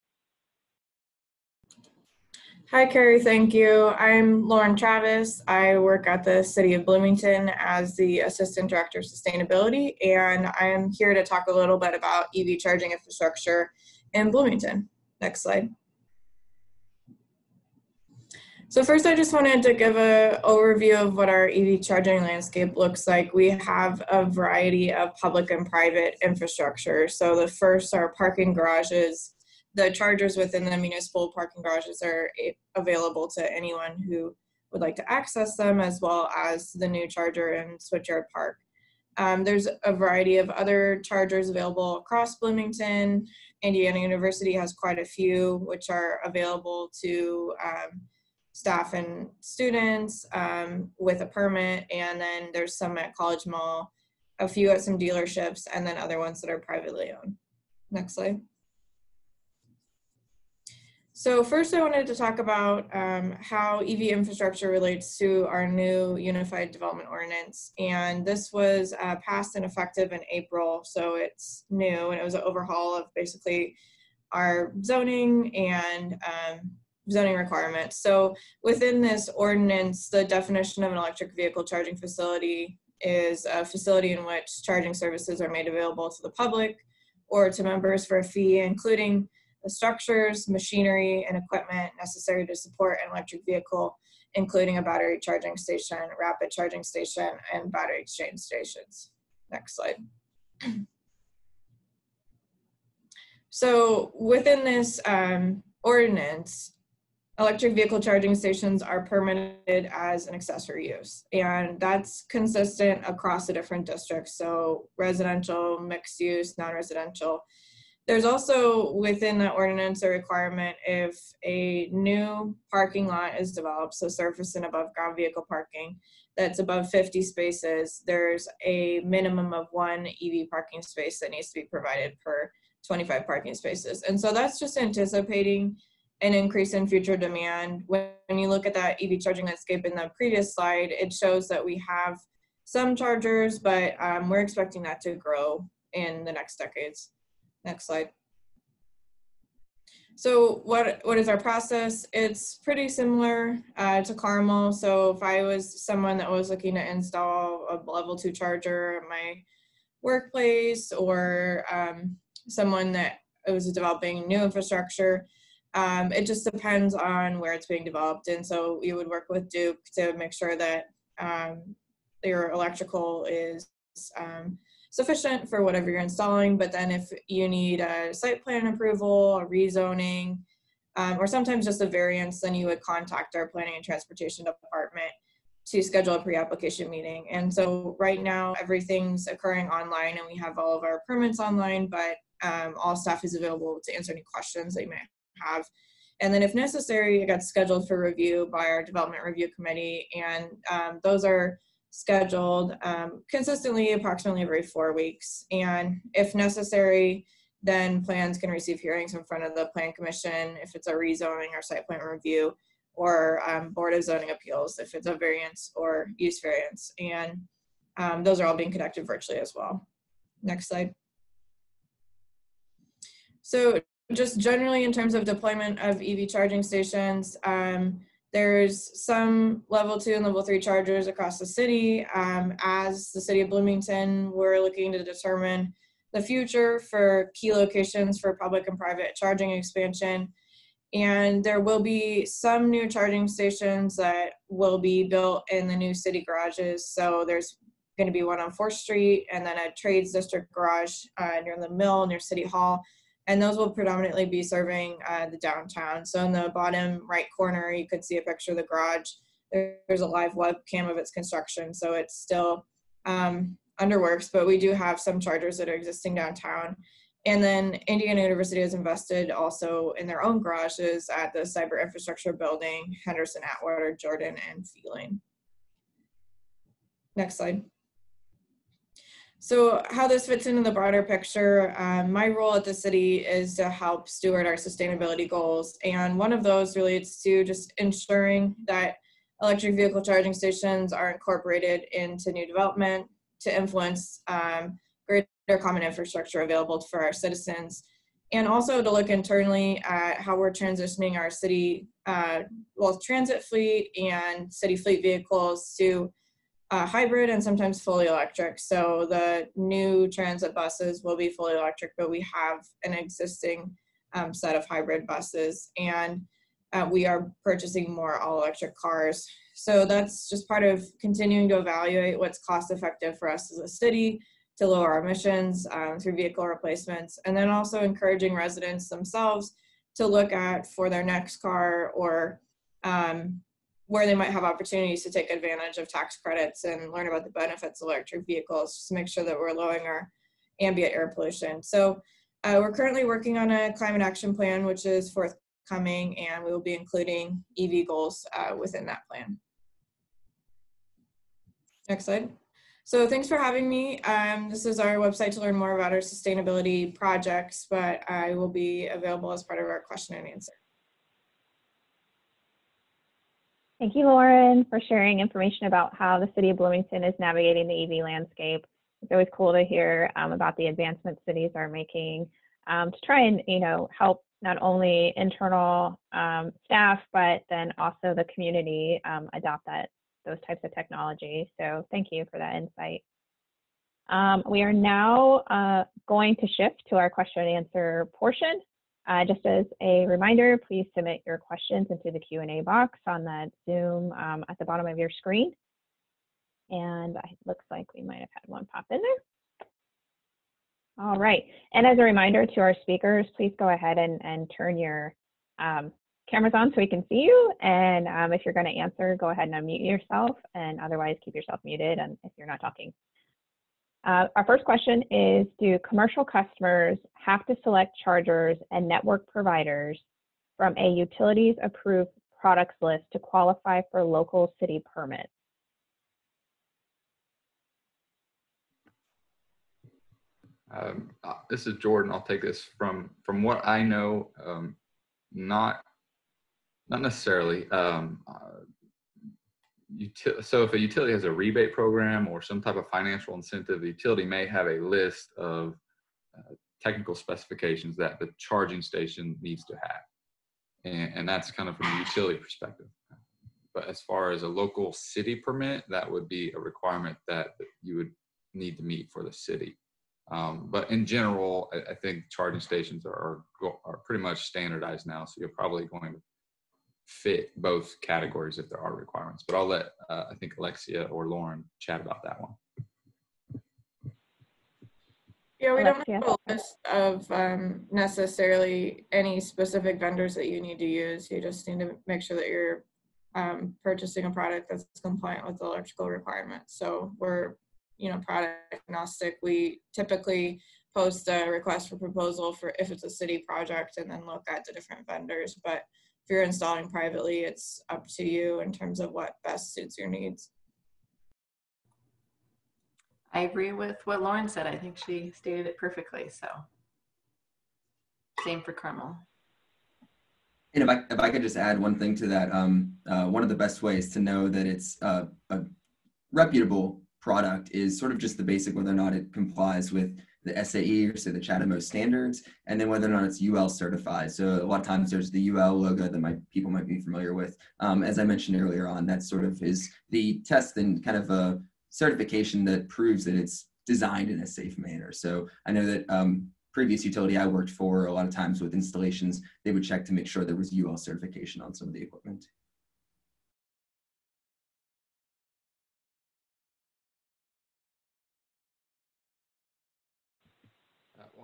Hi, Carrie, thank you. I'm Lauren Travis. I work at the City of Bloomington as the Assistant Director of Sustainability, and I am here to talk a little bit about EV charging infrastructure in Bloomington. Next slide. So first, I just wanted to give an overview of what our EV charging landscape looks like. We have a variety of public and private infrastructure. So the first are parking garages. The chargers within the municipal parking garages are available to anyone who would like to access them, as well as the new charger in Switchyard Park. There's a variety of other chargers available across Bloomington. Indiana University has quite a few, which are available to staff and students with a permit, and then there's some at College Mall, a few at some dealerships, and then other ones that are privately owned. Next slide. So first I wanted to talk about how EV infrastructure relates to our new Unified Development Ordinance. And this was passed and effective in April, so it's new, and it was an overhaul of basically our zoning and zoning requirements. So within this ordinance, the definition of an electric vehicle charging facility is a facility in which charging services are made available to the public or to members for a fee, including the structures, machinery, and equipment necessary to support an electric vehicle, including a battery charging station, rapid charging station, and battery exchange stations. Next slide. So within this ordinance, electric vehicle charging stations are permitted as an accessory use, and that's consistent across the different districts. So residential, mixed use, non-residential. There's also within the ordinance a requirement if a new parking lot is developed, so surface and above ground vehicle parking, that's above 50 spaces, there's a minimum of 1 EV parking space that needs to be provided per 25 parking spaces. And so that's just anticipating an increase in future demand. When you look at that EV charging landscape in the previous slide, it shows that we have some chargers, but we're expecting that to grow in the next decades. Next slide. So what is our process? It's pretty similar to Carmel. So if I was someone that was looking to install a level 2 charger at my workplace, or someone that was developing new infrastructure, it just depends on where it's being developed. And so we would work with Duke to make sure that your electrical is sufficient for whatever you're installing. But then if you need a site plan approval, a rezoning, or sometimes just a variance, then you would contact our planning and transportation department to schedule a pre-application meeting. And so right now everything's occurring online, and we have all of our permits online, but all staff is available to answer any questions that you may have. And then if necessary, it gets scheduled for review by our development review committee, and those are scheduled consistently approximately every 4 weeks. And if necessary, then plans can receive hearings in front of the Plan Commission if it's a rezoning or site plan review, or Board of Zoning Appeals if it's a variance or use variance. And those are all being conducted virtually as well. Next slide. So just generally in terms of deployment of EV charging stations, there's some level 2 and level 3 chargers across the city. As the city of Bloomington, we're looking to determine the future for key locations for public and private charging expansion. And there will be some new charging stations that will be built in the new city garages. So there's going to be one on 4th Street, and then a Trades District garage near the mill, near City Hall. And those will predominantly be serving the downtown. So in the bottom right corner, you could see a picture of the garage. There's a live webcam of its construction. So it's still under works, but we do have some chargers that are existing downtown. And then Indiana University has invested also in their own garages at the Cyber Infrastructure Building, Henderson, Atwater, Jordan, and Feeling. Next slide. So how this fits into the broader picture, my role at the city is to help steward our sustainability goals. And one of those relates to just ensuring that electric vehicle charging stations are incorporated into new development to influence greater common infrastructure available for our citizens, and also to look internally at how we're transitioning our city, both transit fleet and city fleet vehicles to hybrid and sometimes fully electric. So the new transit buses will be fully electric, but we have an existing set of hybrid buses, and we are purchasing more all electric cars. So that's just part of continuing to evaluate what's cost effective for us as a city to lower our emissions through vehicle replacements, and then also encouraging residents themselves to look at for their next car, or where they might have opportunities to take advantage of tax credits and learn about the benefits of electric vehicles, just to make sure that we're lowering our ambient air pollution. So we're currently working on a climate action plan, which is forthcoming, and we will be including EV goals within that plan. Next slide. So thanks for having me. This is our website to learn more about our sustainability projects, but I will be available as part of our question and answer. Thank you, Lauren, for sharing information about how the city of Bloomington is navigating the EV landscape. It's always cool to hear about the advancements cities are making to try and, help not only internal staff, but then also the community adopt those types of technology. So thank you for that insight. We are now going to shift to our question and answer portion. Just as a reminder, please submit your questions into the Q&A box on that Zoom at the bottom of your screen. And it looks like we might have had one pop in there. All right, and as a reminder to our speakers, please go ahead and turn your cameras on so we can see you. And if you're going to answer, go ahead and unmute yourself, and otherwise keep yourself muted and if you're not talking. Our first question is, do commercial customers have to select chargers and network providers from a utilities approved products list to qualify for local city permits? This is Jordan. I'll take this. From what I know, not necessarily. So if a utility has a rebate program or some type of financial incentive, the utility may have a list of technical specifications that the charging station needs to have. And that's kind of from a utility perspective. But as far as a local city permit, that would be a requirement that you would need to meet for the city. But in general, I think charging stations are pretty much standardized now. So you're probably going to fit both categories if there are requirements. But I'll let, I think, Alexia or Lauren chat about that one. Yeah, we don't have a list of necessarily any specific vendors that you need to use. You just need to make sure that you're purchasing a product that's compliant with the electrical requirements. So we're, product agnostic. We typically post a request for proposal for if it's a city project and then look at the different vendors. But if you're installing privately, it's up to you in terms of what best suits your needs. I agree with what Lauren said. I think she stated it perfectly. So same for Carmel. And if I could just add one thing to that, one of the best ways to know that it's a reputable product is sort of just the basic whether or not it complies with the SAE or say the Chatham standards, and then whether or not it's UL certified. So a lot of times there's the UL logo that people might be familiar with. As I mentioned earlier on, that sort of is the test and kind of a certification that proves that it's designed in a safe manner. So I know that previous utility I worked for, a lot of times with installations, they would check to make sure there was UL certification on some of the equipment.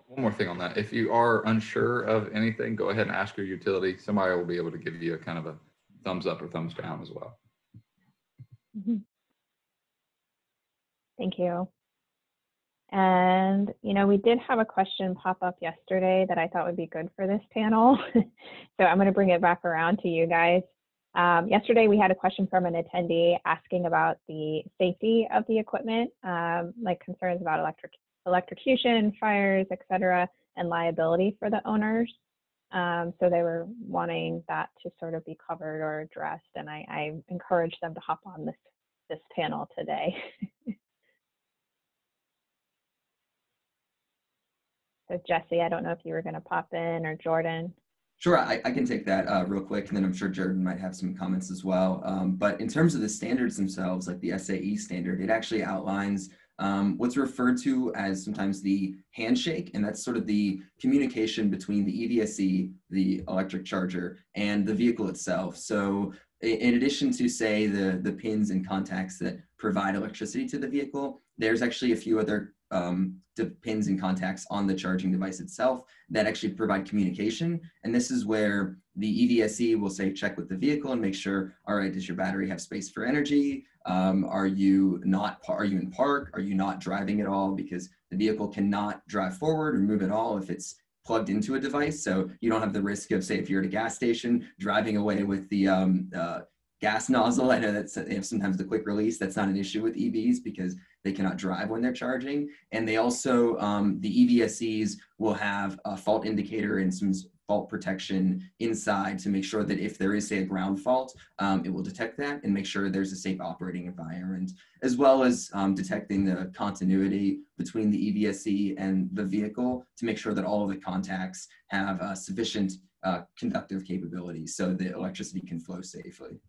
One more thing on that. If you are unsure of anything, go ahead and ask your utility. Somebody will be able to give you a kind of a thumbs up or thumbs down as well. Mm-hmm. Thank you. And, we did have a question pop up yesterday that I thought would be good for this panel. So I'm going to bring it back around to you guys. Yesterday, we had a question from an attendee asking about the safety of the equipment, like concerns about electrocution, fires, etc., and liability for the owners. So they were wanting that to sort of be covered or addressed, and I encouraged them to hop on this panel today. So Jesse, I don't know if you were going to pop in, or Jordan. Sure, I can take that real quick, and then I'm sure Jordan might have some comments as well. But in terms of the standards themselves, like the SAE standard, it actually outlines what's referred to as sometimes the handshake, and that's sort of the communication between the EVSE, the electric charger, and the vehicle itself. So in addition to, say, the pins and contacts that provide electricity to the vehicle, there's actually a few other pins and contacts on the charging device itself that actually provide communication. And this is where the EVSE will say, check with the vehicle and make sure, all right, does your battery have space for energy? Are you in park? Are you not driving at all? Because the vehicle cannot drive forward or move at all if it's plugged into a device. So you don't have the risk of, say, if you're at a gas station, driving away with the gas nozzle. I know that they have sometimes the quick release. That's not an issue with EVs because they cannot drive when they're charging. And they also, the EVSEs will have a fault indicator and some fault protection inside to make sure that if there is, say, a ground fault, it will detect that and make sure there's a safe operating environment, as well as detecting the continuity between the EVSE and the vehicle to make sure that all of the contacts have sufficient conductive capabilities so the electricity can flow safely.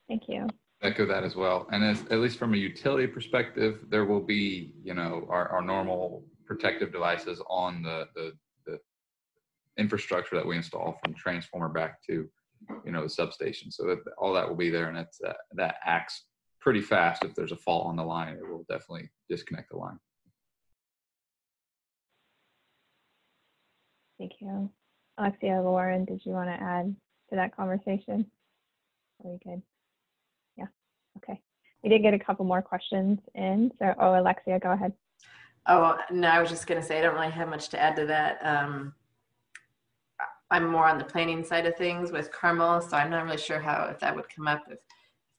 Thank you. Echo that as well. And at least from a utility perspective, there will be, our normal protective devices on the infrastructure that we install from transformer back to, the substation. So that all that will be there, and that acts pretty fast. If there's a fault on the line, it will definitely disconnect the line. Thank you. Alexia, Lauren, did you want to add to that conversation? Very good. Yeah, okay. We did get a couple more questions in. So, Alexia, go ahead. Oh, no, I was just going to say I don't really have much to add to that. I'm more on the planning side of things with Carmel, so I'm not really sure if that would come up, if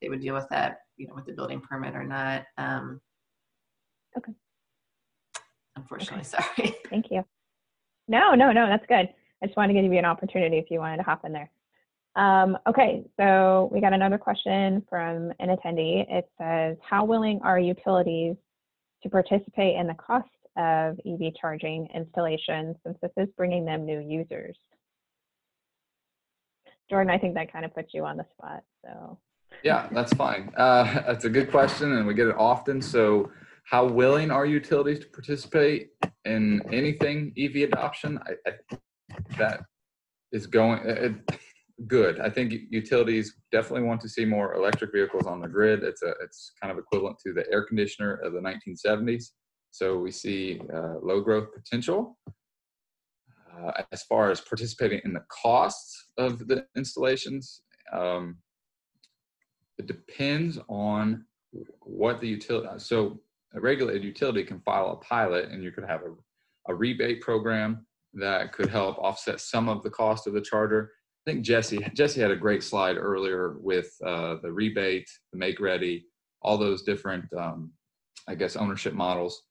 they would deal with that, with the building permit or not. Okay. Unfortunately, okay. Sorry. Thank you. No, that's good. I just wanted to give you an opportunity if you wanted to hop in there. Okay, so we got another question from an attendee. It says, how willing are utilities to participate in the cost of EV charging installations, since this is bringing them new users? Jordan, I think that kind of puts you on the spot. So. Yeah, that's fine. That's a good question, and we get it often. So how willing are utilities to participate in anything EV adoption? That is going good. I think utilities definitely want to see more electric vehicles on the grid. It's kind of equivalent to the air conditioner of the 1970s. So we see low growth potential. As far as participating in the costs of the installations, it depends on what the utility. So a regulated utility can file a pilot, and you could have a rebate program that could help offset some of the cost of the charger. I think Jesse had a great slide earlier with the rebate, the make ready, all those different, ownership models.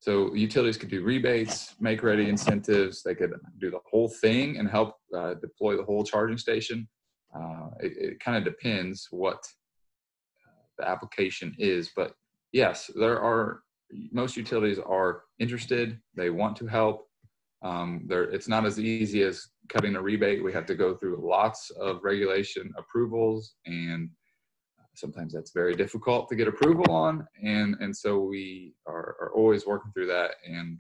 So utilities could do rebates, make ready incentives. They could do the whole thing and help deploy the whole charging station. It kind of depends what the application is, but yes, most utilities are interested. They want to help. It's not as easy as cutting a rebate. We have to go through lots of regulation approvals, and sometimes that's very difficult to get approval on. And so we are always working through that. And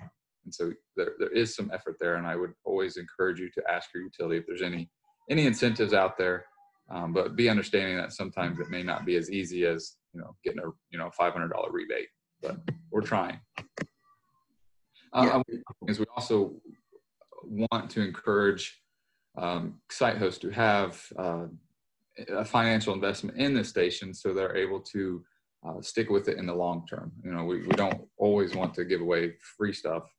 so there is some effort there. And I would always encourage you to ask your utility if there's any incentives out there, but be understanding that sometimes it may not be as easy as, getting a, $500 rebate, but we're trying. Because we also want to encourage site hosts to have a financial investment in the station, so they're able to stick with it in the long term. We don't always want to give away free stuff,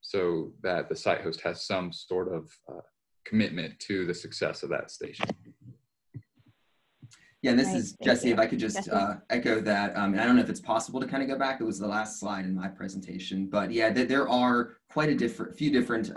so that the site host has some sort of commitment to the success of that station. Yeah, and this is Jesse. If I could just echo that, and I don't know if it's possible to kind of go back. It was the last slide in my presentation, but yeah, there are quite a few different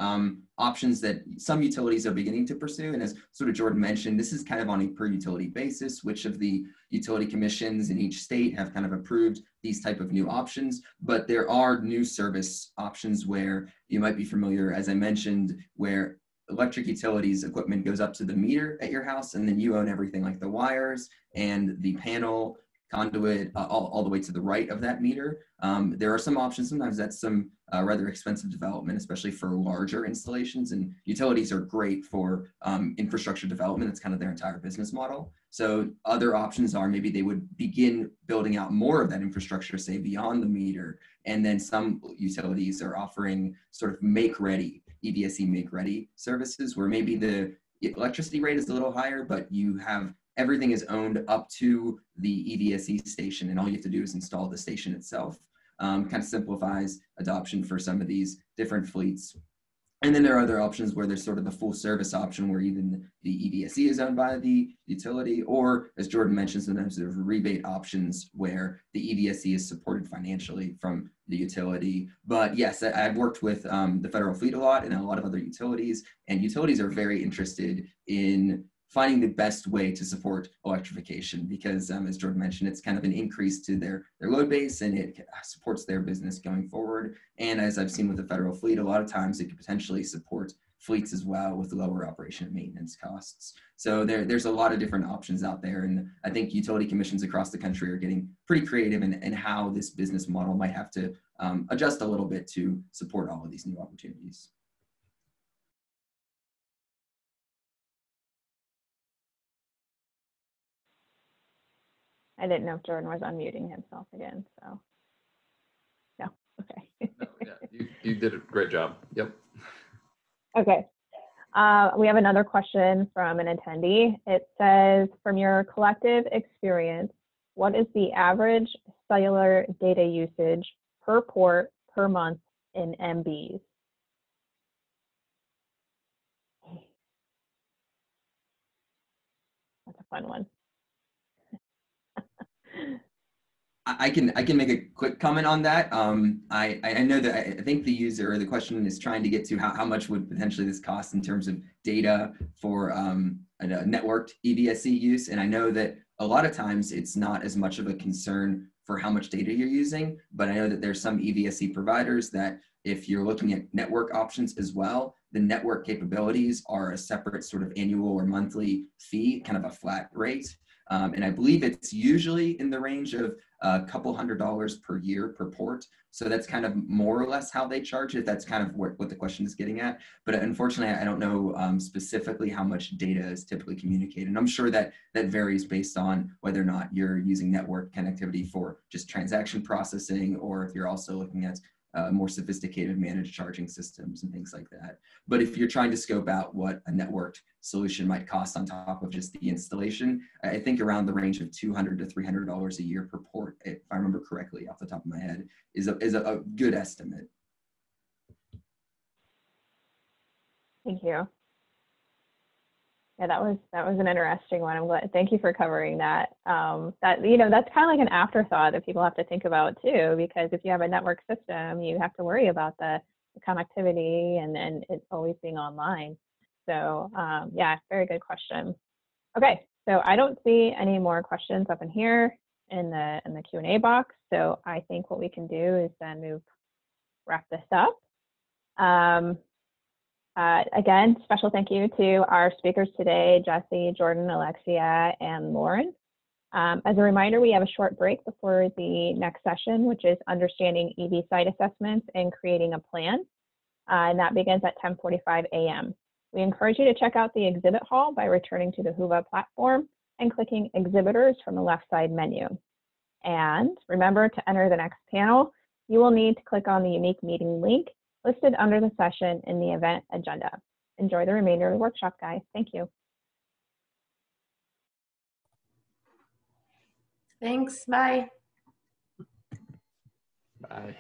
options that some utilities are beginning to pursue. And as sort of Jordan mentioned, this is kind of on a per utility basis, which of the utility commissions in each state have kind of approved these type of new options. But there are new service options where you might be familiar, as I mentioned, where electric utilities equipment goes up to the meter at your house, and then you own everything like the wires and the panel, conduit, all the way to the right of that meter. There are some options. Sometimes that's some rather expensive development, especially for larger installations, and utilities are great for infrastructure development. It's kind of their entire business model. So other options are maybe they would begin building out more of that infrastructure, say beyond the meter, and then some utilities are offering sort of make-ready, EVSE make-ready services, where maybe the electricity rate is a little higher, but you have everything is owned up to the EVSE station, and all you have to do is install the station itself. Kind of simplifies adoption for some of these different fleets. And then there are other options where there's sort of the full service option where even the EVSE is owned by the utility, or as Jordan mentioned, sometimes there's rebate options where the EVSE is supported financially from the utility. But yes, I've worked with the federal fleet a lot and a lot of other utilities, and utilities are very interested in finding the best way to support electrification because, as Jordan mentioned, it's kind of an increase to their load base, and it supports their business going forward. And as I've seen with the federal fleet, a lot of times it could potentially support fleets as well with lower operation and maintenance costs. So there's a lot of different options out there. And I think utility commissions across the country are getting pretty creative in how this business model might have to adjust a little bit to support all of these new opportunities. I didn't know if Jordan was unmuting himself again, so. No, okay. No, yeah, you did a great job. Yep. Okay. We have another question from an attendee. It says, from your collective experience, what is the average cellular data usage per port per month in MBs? That's a fun one. I can make a quick comment on that. I know that I think the user or the question is trying to get to how much would potentially this cost in terms of data for a networked EVSE use. And I know that a lot of times it's not as much of a concern for how much data you're using, but I know that there's some EVSE providers that if you're looking at network options as well, the network capabilities are a separate sort of annual or monthly fee, kind of a flat rate. And I believe it's usually in the range of a couple $100s per year per port. So that's kind of more or less how they charge it. That's kind of what the question is getting at. But unfortunately, I don't know specifically how much data is typically communicated. And I'm sure that varies based on whether or not you're using network connectivity for just transaction processing, or if you're also looking at more sophisticated managed charging systems and things like that. But if you're trying to scope out what a networked solution might cost on top of just the installation, I think around the range of $200 to $300 a year per port, if I remember correctly off the top of my head, is a good estimate. Thank you. Yeah, that was an interesting one. I'm glad. Thank you for covering that. That's kind of like an afterthought that people have to think about too, because if you have a network system, you have to worry about the connectivity and it always being online. So yeah, very good question. Okay, so I don't see any more questions up in here in the Q&A box. So I think what we can do is then wrap this up. Again, special thank you to our speakers today, Jesse, Jordan, Alexia, and Lauren. As a reminder, we have a short break before the next session, which is understanding EV site assessments and creating a plan. And that begins at 10:45 a.m. We encourage you to check out the exhibit hall by returning to the Whova platform and clicking exhibitors from the left side menu. And remember, to enter the next panel, you will need to click on the unique meeting link listed under the session in the event agenda. Enjoy the remainder of the workshop, guys. Thank you. Thanks, bye. Bye.